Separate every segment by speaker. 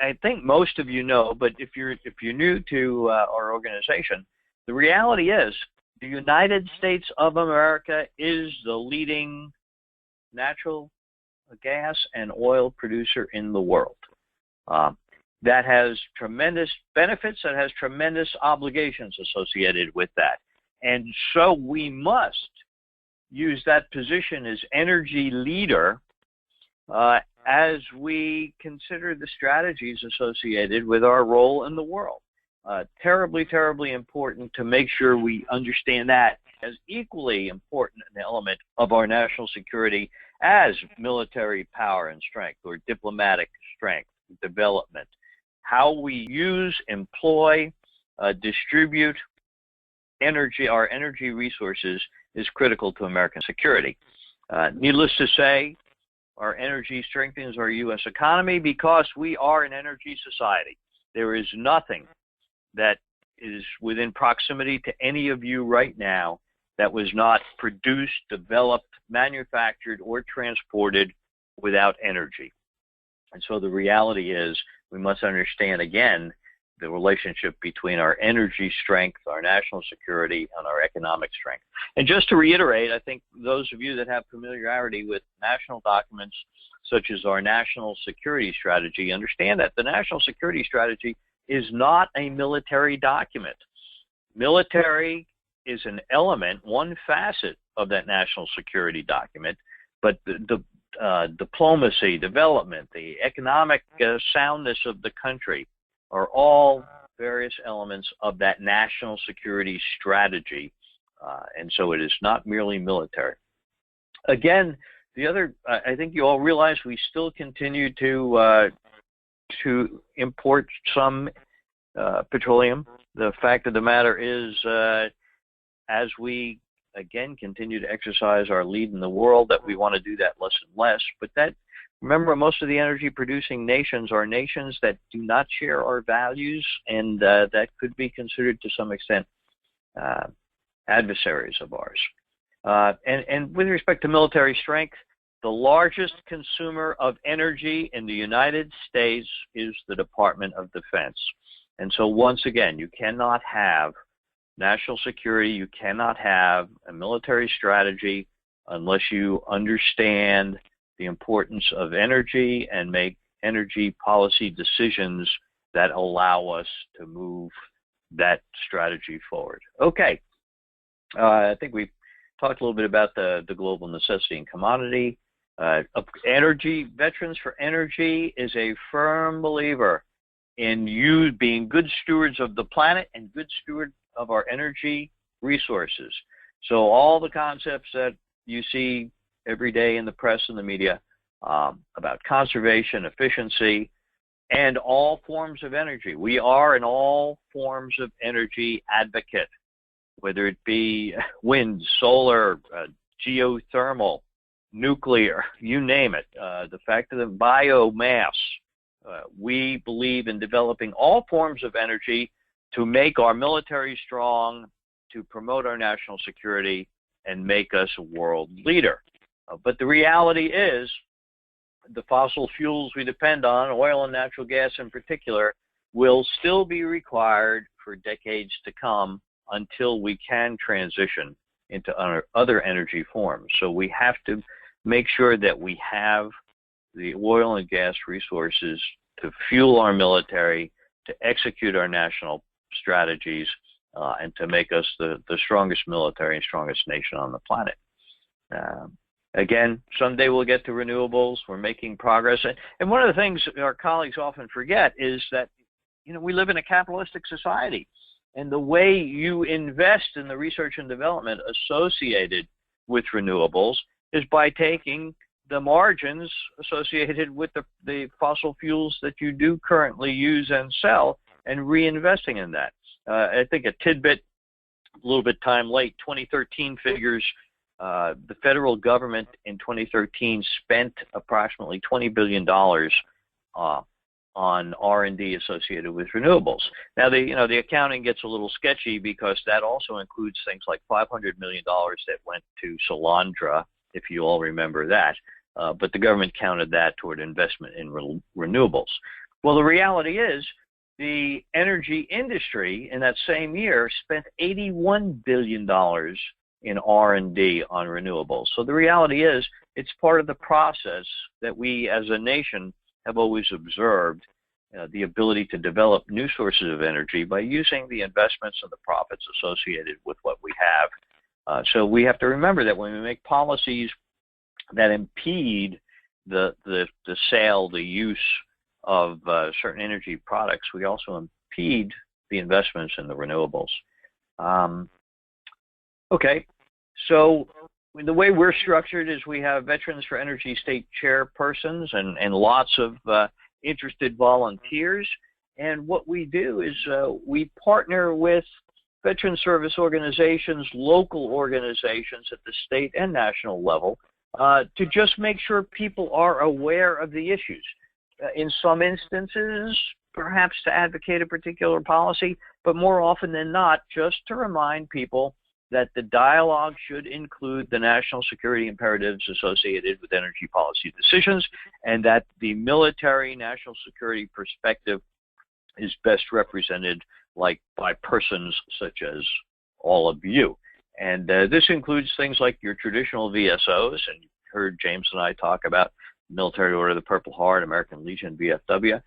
Speaker 1: I think most of you know, but if you're new to our organization, the reality is the United States of America is the leading natural gas and oil producer in the world. That has tremendous benefits, that has tremendous obligations associated with that. And so we must use that position as energy leader as we consider the strategies associated with our role in the world. Terribly, terribly important to make sure we understand that as equally important an element of our national security as military power and strength, or diplomatic strength, development. How we use, employ, distribute our energy resources is critical to American security. Needless to say, our energy strengthens our U.S. economy because we are an energy society. There is nothing that is within proximity to any of you right now that was not produced, developed, manufactured, or transported without energy. And so the reality is we must understand, again, the relationship between our energy strength, our national security, and our economic strength. And just to reiterate, I think those of you that have familiarity with national documents such as our national security strategy understand that the national security strategy is not a military document. Military is an element, one facet of that national security document, but the diplomacy, development, the economic soundness of the country are all various elements of that national security strategy, and so it is not merely military. Again, the other, I think you all realize we still continue to import some petroleum. The fact of the matter is, as we again continue to exercise our lead in the world, that we want to do that less and less. But that, remember, most of the energy producing nations are nations that do not share our values, and that could be considered to some extent adversaries of ours. And with respect to military strength, the largest consumer of energy in the United States is the Department of Defense. And so once again, you cannot have national security, you cannot have a military strategy unless you understand the importance of energy and make energy policy decisions that allow us to move that strategy forward. Okay, I think we've talked a little bit about the global necessity and commodity. Energy, Vets4Energy is a firm believer in you being good stewards of the planet and good stewards of our energy resources. So all the concepts that you see every day in the press and the media about conservation, efficiency, and all forms of energy. We are an all forms of energy advocate, whether it be wind, solar, geothermal, nuclear, you name it. The fact of the biomass, we believe in developing all forms of energy to make our military strong, to promote our national security, and make us a world leader. But the reality is, the fossil fuels we depend on, oil and natural gas in particular, will still be required for decades to come until we can transition into other energy forms. So we have to make sure that we have the oil and gas resources to fuel our military, to execute our national strategies, and to make us the strongest military and strongest nation on the planet. Again, someday we'll get to renewables. We're making progress. And one of the things our colleagues often forget is that, you know, we live in a capitalistic society. And the way you invest in the research and development associated with renewables is by taking the margins associated with the fossil fuels that you do currently use and sell and reinvesting in that. I think a tidbit, a little bit time late, 2013 figures, the federal government in 2013 spent approximately $20 billion on R&D associated with renewables. Now, the accounting gets a little sketchy because that also includes things like $500 million that went to Solandra, if you all remember that. But the government counted that toward investment in renewables. Well, the reality is the energy industry in that same year spent $81 billion in R&D on renewables. So the reality is it's part of the process that we as a nation have always observed, the ability to develop new sources of energy by using the investments and the profits associated with what we have. So we have to remember that when we make policies that impede the sale, the use of certain energy products, we also impede the investments in the renewables. Okay, so the way we're structured is we have Vets4Energy state chairpersons and lots of interested volunteers. And what we do is we partner with veteran service organizations, local organizations at the state and national level to just make sure people are aware of the issues. In some instances, perhaps to advocate a particular policy, but more often than not, just to remind people that the dialogue should include the national security imperatives associated with energy policy decisions, and that the military national security perspective is best represented by persons such as all of you. And this includes things like your traditional VSOs, and you heard James and I talk about Military Order of the Purple Heart, American Legion, VFW.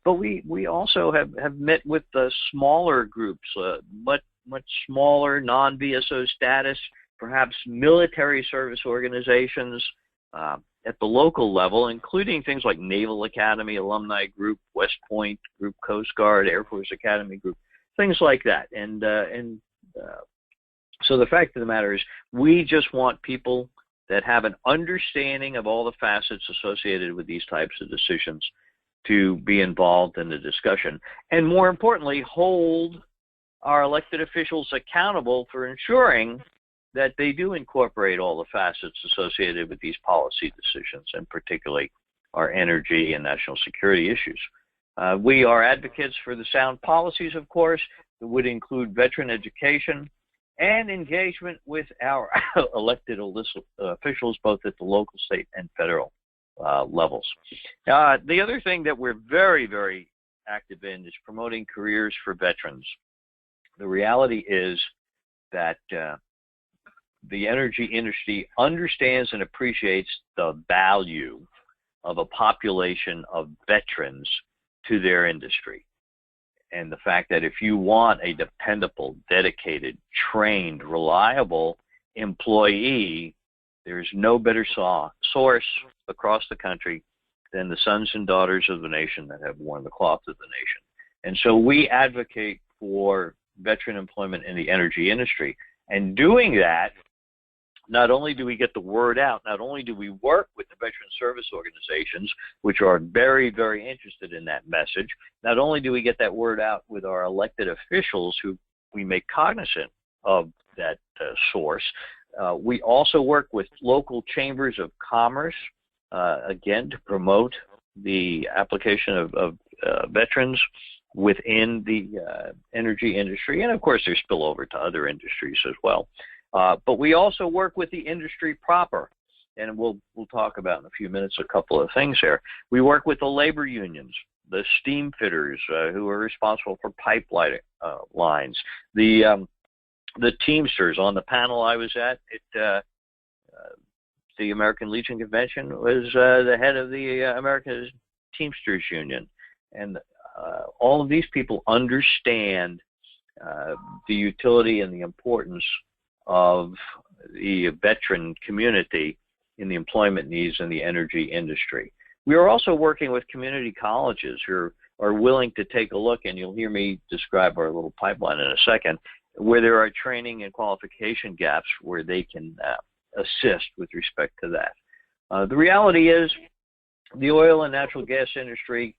Speaker 1: But we also have met with the smaller groups, much smaller, non-VSO status, perhaps military service organizations at the local level, including things like Naval Academy Alumni Group, West Point Group, Coast Guard, Air Force Academy Group, things like that. And so the fact of the matter is we just want people that have an understanding of all the facets associated with these types of decisions to be involved in the discussion, and more importantly, hold our elected officials accountable for ensuring that they do incorporate all the facets associated with these policy decisions, and particularly our energy and national security issues. We are advocates for the sound policies, of course, that would include veteran education and engagement with our elected officials, both at the local, state, and federal levels. The other thing that we're very, very active in is promoting careers for veterans. The reality is that the energy industry understands and appreciates the value of a population of veterans to their industry. And the fact that if you want a dependable, dedicated, trained, reliable employee, there's no better source across the country than the sons and daughters of the nation that have worn the cloth of the nation. And so we advocate for veteran employment in the energy industry. And doing that, not only do we get the word out, not only do we work with the veteran service organizations, which are very, very interested in that message, not only do we get that word out with our elected officials who we make cognizant of that source, we also work with local chambers of commerce, again, to promote the application of veterans within the energy industry. And of course, there's spillover to other industries as well. But we also work with the industry proper, and we'll talk about in a few minutes a couple of things here. We work with the labor unions, the steam fitters who are responsible for pipeline lines, the Teamsters. On the panel I was at the American Legion Convention was the head of the American Teamsters Union, and all of these people understand the utility and the importance of the veteran community in the employment needs in the energy industry. We are also working with community colleges who are willing to take a look, and you'll hear me describe our little pipeline in a second, where there are training and qualification gaps where they can assist with respect to that. The reality is the oil and natural gas industry,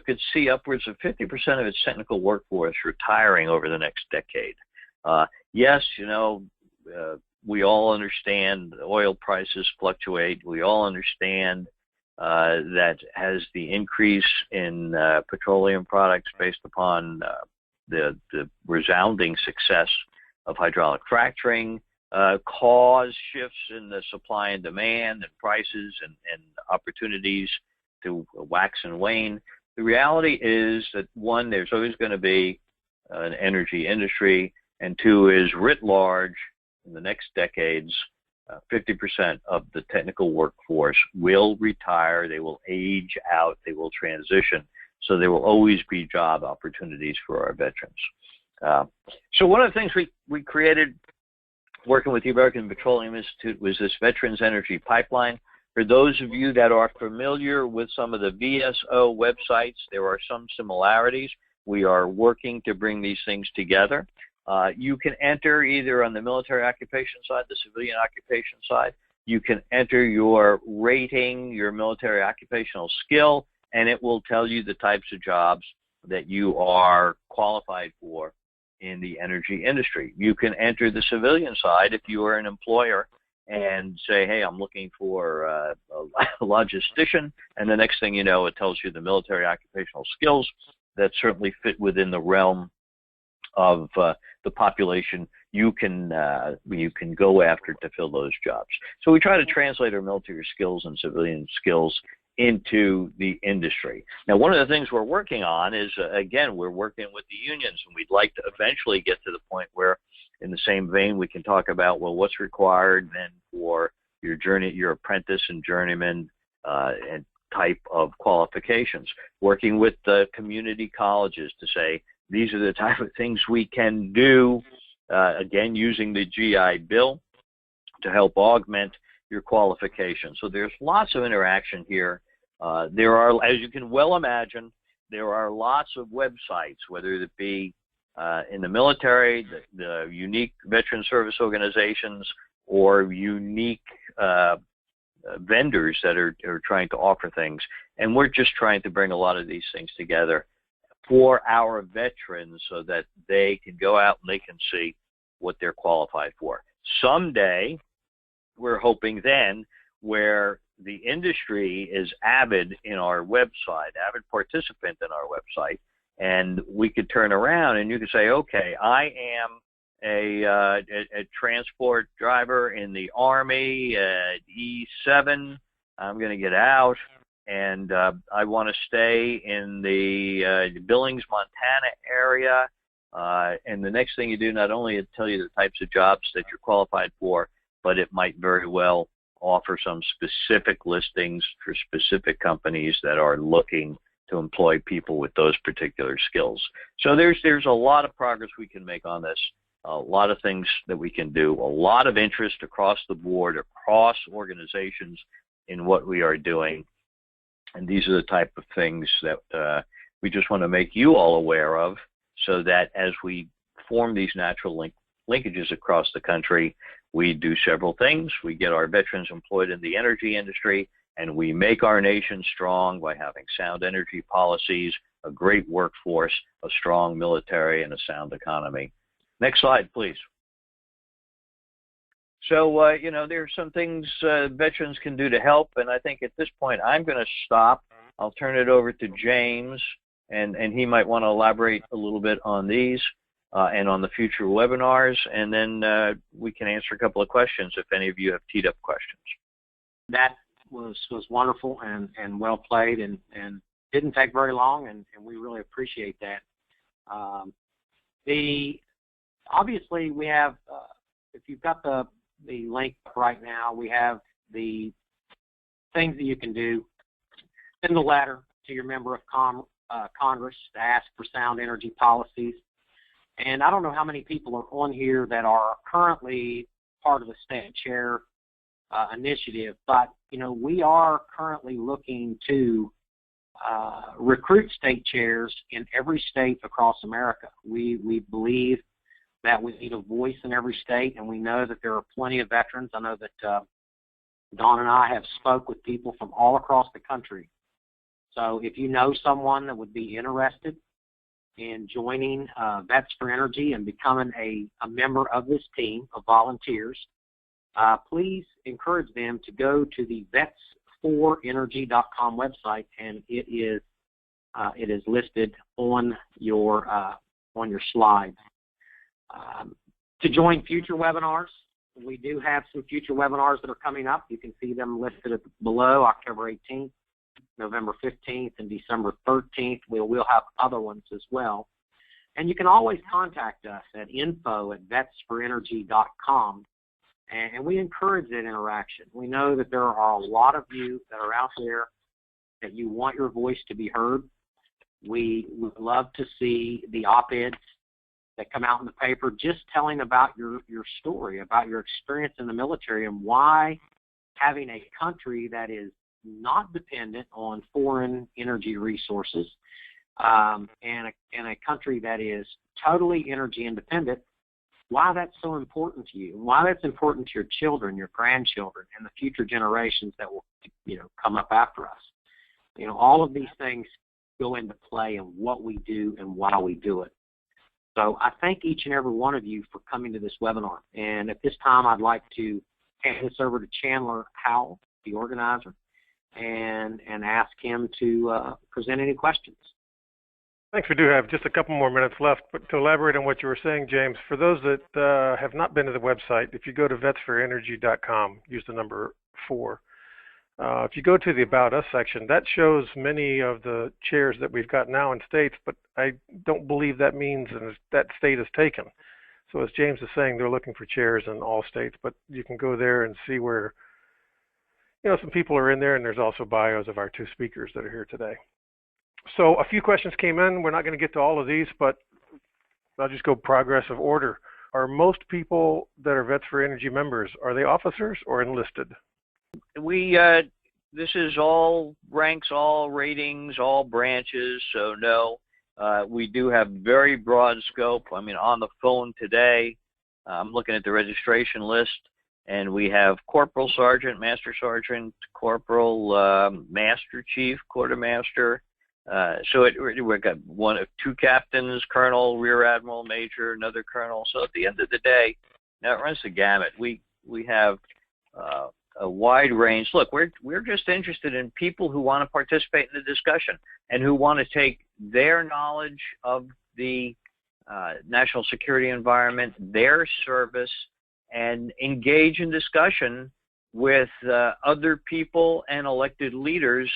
Speaker 1: could see upwards of 50% of its technical workforce retiring over the next decade. Yes, we all understand oil prices fluctuate. We all understand that as the increase in petroleum products based upon the resounding success of hydraulic fracturing cause shifts in the supply and demand and prices and opportunities to wax and wane. The reality is that, one, there's always going to be an energy industry, and two is, writ large, in the next decades, 50% of the technical workforce will retire, they will age out, they will transition. So there will always be job opportunities for our veterans. So one of the things we created working with the American Petroleum Institute was this Veterans Energy Pipeline. For those of you that are familiar with some of the VSO websites, there are some similarities. We are working to bring these things together. You can enter either on the military occupation side, the civilian occupation side. You can enter your rating, your military occupational skill, and it will tell you the types of jobs that you are qualified for in the energy industry. You can enter the civilian side if you are an employer and say, hey, I'm looking for a logistician, and the next thing you know, it tells you the military occupational skills that certainly fit within the realm of the population you can go after to fill those jobs. So we try to translate our military skills and civilian skills into the industry. Now, one of the things we're working on is, again, we're working with the unions, and we'd like to eventually get to the point where, in the same vein, we can talk about, well, what's required then for your apprentice and journeyman and type of qualifications. Working with the community colleges to say, these are the type of things we can do, again, using the GI Bill to help augment your qualifications. So there's lots of interaction here. There are, as you can well imagine, there are lots of websites, whether it be in the military, the unique veteran service organizations, or unique vendors that are trying to offer things. And we're just trying to bring a lot of these things together for our veterans so that they can go out and they can see what they're qualified for. Someday, we're hoping then, where the industry is avid in our website, avid participant in our website, and we could turn around and you could say, okay, I am a transport driver in the Army at E7. I'm going to get out, and I want to stay in the Billings, Montana area. And the next thing you do, not only it tell you the types of jobs that you're qualified for, but it might very well offer some specific listings for specific companies that are looking to employ people with those particular skills. So there's a lot of progress we can make on this, a lot of things that we can do, a lot of interest across the board, across organizations in what we are doing. And these are the type of things that we just want to make you all aware of, so that as we form these natural linkages across the country, we do several things. We get our veterans employed in the energy industry, and we make our nation strong by having sound energy policies, a great workforce, a strong military, and a sound economy. Next slide, please. So, you know, there are some things veterans can do to help, and I think at this point I'm going to stop. I'll turn it over to James, and he might want to elaborate a little bit on these and on the future webinars, and then we can answer a couple of questions if any of you have teed up questions.
Speaker 2: That was wonderful and well played, and didn't take very long, and we really appreciate that. Obviously we have, if you've got the link right now, we have the things that you can do. Send a letter to your member of Congress to ask for sound energy policies. And I don't know how many people are on here that are currently part of the state chair initiative, but you know, we are currently looking to recruit state chairs in every state across America. We believe that we need a voice in every state, and we know that there are plenty of veterans. I know that Don and I have spoke with people from all across the country. So if you know someone that would be interested in joining Vets4Energy and becoming a member of this team of volunteers, please encourage them to go to the Vets4Energy.com website, and it is listed on your slides. To join future webinars, we do have some future webinars that are coming up. You can see them listed below, October 18th, November 15th and December 13th. We'll have other ones as well. And you can always contact us at info@vets4energy.com, and we encourage that interaction. We know that there are a lot of you that are out there that you want your voice to be heard. We would love to see the op-eds that come out in the paper just telling about your story, about your experience in the military, and why having a country that is not dependent on foreign energy resources and a country that is totally energy independent, why that's so important to you, why that's important to your children, your grandchildren, and the future generations that will, come up after us. All of these things go into play in what we do and why we do it. So I thank each and every one of you for coming to this webinar. And at this time, I'd like to hand this over to Chandler Howell, the organizer, and ask him to present any questions.
Speaker 3: Thanks. We do have just a couple more minutes left, but to elaborate on what you were saying, James, for those that have not been to the website, if you go to Vets4Energy.com, use the number 4. If you go to the About Us section, that shows many of the chairs that we've got now in states, but I don't believe that means that state is taken. So as James is saying, they're looking for chairs in all states, but you can go there and see where, some people are in there, and there's also bios of our 2 speakers that are here today. So a few questions came in. We're not going to get to all of these, but I'll just go progress of order. Are most people that are Vets4Energy members, are they officers or enlisted?
Speaker 1: This is all ranks, all ratings, all branches, so no. We do have very broad scope. I mean, on the phone today, I'm looking at the registration list, and we have corporal, sergeant, master sergeant, corporal, master chief, quartermaster. So we've got 2 captains, colonel, rear admiral, major, another colonel. So at the end of the day, now it runs the gamut. We have a wide range. Look, we're just interested in people who want to participate in the discussion and who want to take their knowledge of the national security environment, their service, and engage in discussion with other people and elected leaders,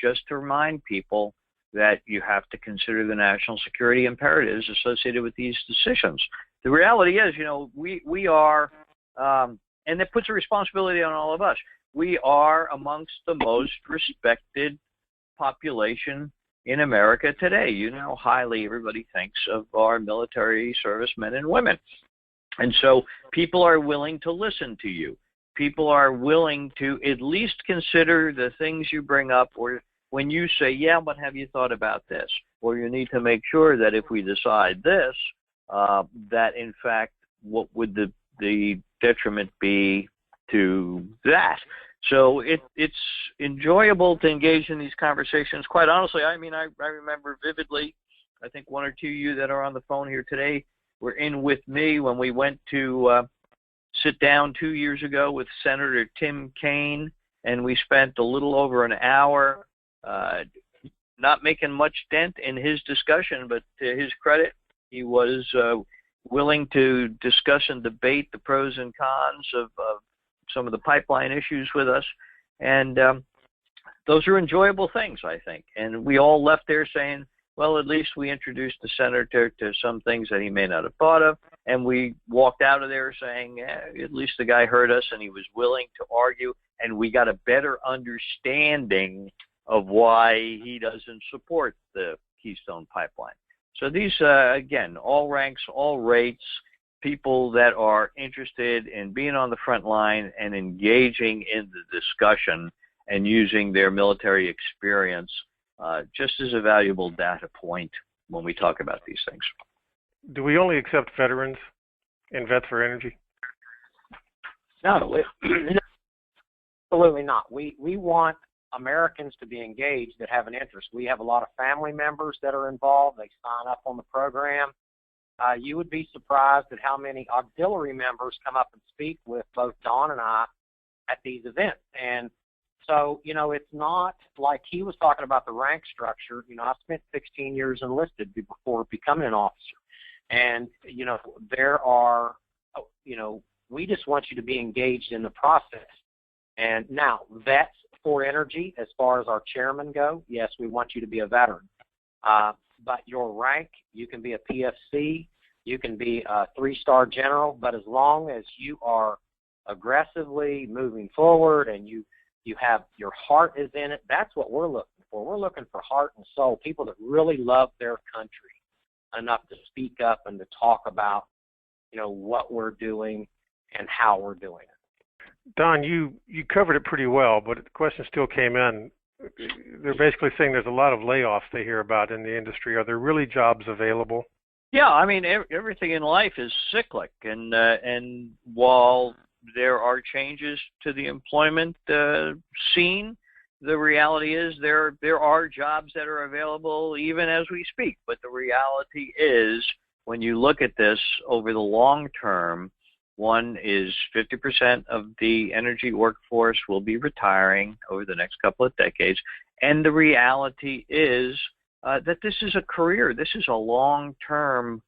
Speaker 1: just to remind people that you have to consider the national security imperatives associated with these decisions. The reality is, we are, and that puts a responsibility on all of us. We are amongst the most respected population in America today. How highly everybody thinks of our military servicemen and women. And so people are willing to listen to you. People are willing to at least consider the things you bring up, or when you say, yeah, but have you thought about this? Or you need to make sure that if we decide this, that in fact, what would the detriment be to that? So it's enjoyable to engage in these conversations. Quite honestly, I remember vividly, I think 1 or 2 of you that are on the phone here today were in with me when we went to sit down 2 years ago with Senator Tim Kaine, and we spent a little over an hour not making much dent in his discussion, but to his credit, he was willing to discuss and debate the pros and cons of some of the pipeline issues with us. And those are enjoyable things, I think. And we all left there saying, well, at least we introduced the senator to some things that he may not have thought of. And we walked out of there saying, at least the guy heard us and he was willing to argue. And we got a better understanding of why he doesn't support the Keystone Pipeline. So these, again, all ranks, all rates, people that are interested in being on the front line and engaging in the discussion and using their military experience just as a valuable data point when we talk about these things.
Speaker 3: Do we only accept veterans in Vets4Energy?
Speaker 2: No, absolutely not. We want Americans to be engaged that have an interest. We have a lot of family members that are involved. They sign up on the program. You would be surprised at how many auxiliary members come up and speak with both Don and I at these events. And so, it's not like he was talking about the rank structure. I spent 16 years enlisted before becoming an officer. And, there are, we just want you to be engaged in the process. And now, vets Vets4Energy, as far as our chairmen go, yes, we want you to be a veteran. But your rank, you can be a PFC, you can be a 3-star general, but as long as you are aggressively moving forward and you have your heart is in it, that's what we're looking for. We're looking for heart and soul, people that really love their country enough to speak up and to talk about, what we're doing and how we're doing it.
Speaker 3: Don, you covered it pretty well, but the question still came in. They're basically saying there's a lot of layoffs they hear about in the industry. Are there really jobs available?
Speaker 1: Yeah, I mean, everything in life is cyclic, and while there are changes to the employment scene, the reality is there are jobs that are available even as we speak. But the reality is, when you look at this over the long term, one is 50% of the energy workforce will be retiring over the next couple of decades. And the reality is that this is a career. This is a long-term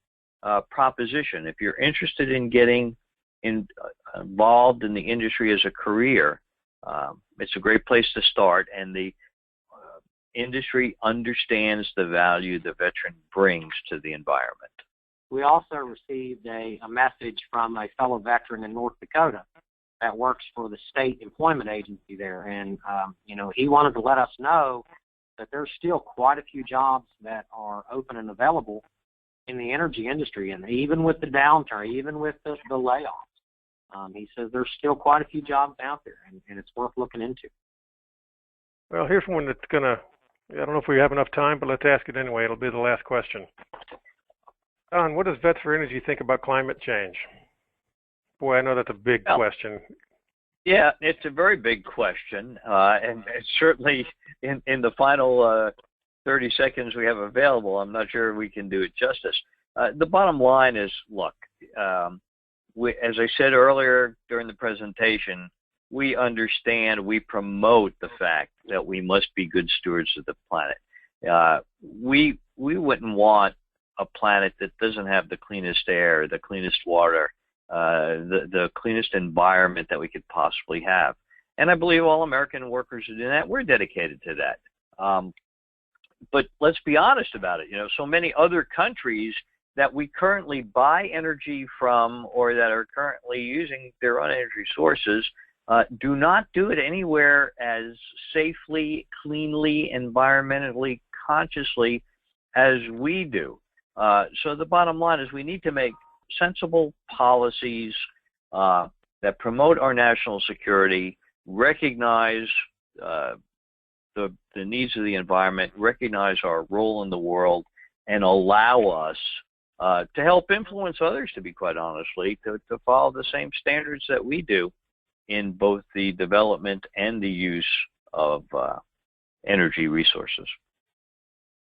Speaker 1: proposition. If you're interested in getting involved in the industry as a career, it's a great place to start. And the industry understands the value the veteran brings to the environment.
Speaker 2: We also received a message from a fellow veteran in North Dakota that works for the state employment agency there. And, he wanted to let us know that there's still quite a few jobs that are open and available in the energy industry. And even with the downturn, even with the layoffs, he says there's still quite a few jobs out there, and it's worth looking into.
Speaker 3: Well, here's one that's going to, I don't know if we have enough time, but let's ask it anyway. It'll be the last question. Don, what does Vets4Energy think about climate change? Boy, I know that's a big question.
Speaker 1: Yeah, it's a very big question, and certainly in the final 30 seconds we have available, I'm not sure we can do it justice. The bottom line is, look, as I said earlier during the presentation, we understand, we promote the fact that we must be good stewards of the planet. We wouldn't want a planet that doesn't have the cleanest air, the cleanest water, the cleanest environment that we could possibly have. And I believe all American workers are doing that. We're dedicated to that. But let's be honest about it. So many other countries that we currently buy energy from or that are currently using their own energy sources do not do it anywhere as safely, cleanly, environmentally consciously as we do. So the bottom line is we need to make sensible policies that promote our national security, recognize the needs of the environment, recognize our role in the world, and allow us to help influence others, to be quite honestly, to follow the same standards that we do in both the development and the use of energy resources.